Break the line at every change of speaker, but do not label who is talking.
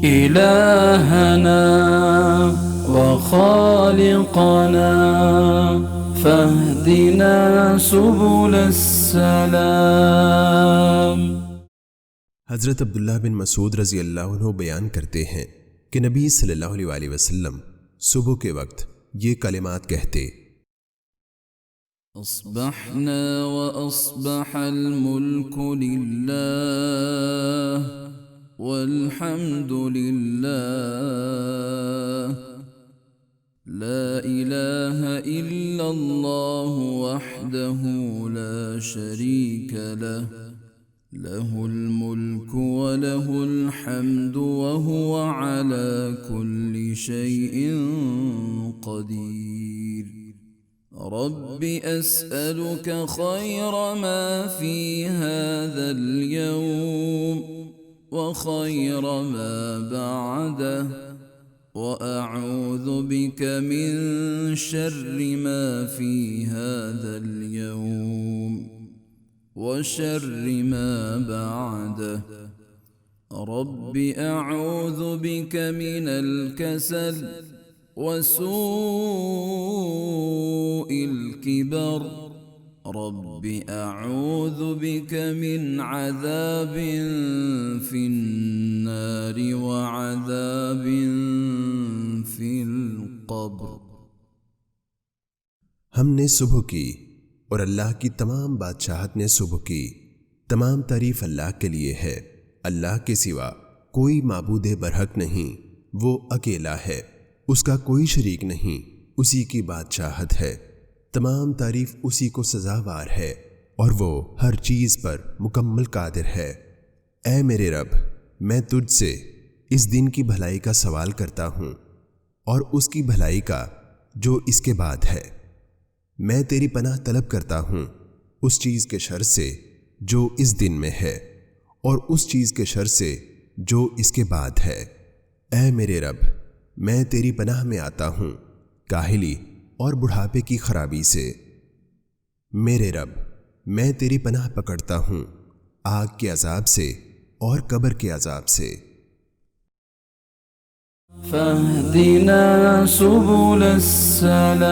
إلهنا وخالقنا فاهدنا سبل السلام।
हज़रत अब्दुल्लाह बिन मसूद रज़ी अल्लाह अन्हु बयान करते हैं कि नबी सल्लल्लाहु अलैहि वसल्लम सुबह के वक्त ये कलिमात कहते,
अस्बहना व अस्बहल मुल्कु लिल्लाह वल्हम्दुलिल्लाह ला इलाहा इल्लल्लाहु वहदहु ला शरीक लह लहुल मुल्कु व लहुल हम्दु व हुवा अला कुल्लि शैइन क़दीर। रब्बि अस्अलुक खैर मा फी हाज़ल यौम व खैर मा बअदह व अऊज़ु बिक मिन शर्रि मा फी हाज़ल यौम व शर्रि मा बअदह। रब्बि अऊज़ु बिक मिनल कसल वसूइल किबर। रब्बि अऊज़ु बिक मिन अज़ाबिन फिन्नारि व अज़ाबिन फिल क़ब्र।
हमने सुबह की और अल्लाह की तमाम बादशाहत ने सुबह की। तमाम तारीफ अल्लाह के लिए है। अल्लाह के सिवा कोई माबूद बरहक नहीं, वो अकेला है, उसका कोई शरीक नहीं, उसी की बादशाहत है। तमाम तारीफ उसी को सजावार है और वो हर चीज़ पर मुकम्मल कादिर है। ऐ मेरे रब, मैं तुझसे इस दिन की भलाई का सवाल करता हूँ और उसकी भलाई का जो इसके बाद है। मैं तेरी पनाह तलब करता हूँ उस चीज़ के शर से जो इस दिन में है और उस चीज़ के शर से जो इसके बाद है। ऐ मेरे रब, मैं तेरी पनाह में आता हूँ काहिली और बुढ़ापे की खराबी से। मेरे रब, मैं तेरी पनाह पकड़ता हूँ आग के अजाब से और कब्र के अजाब से।
फहदिना सुबुल सलाम।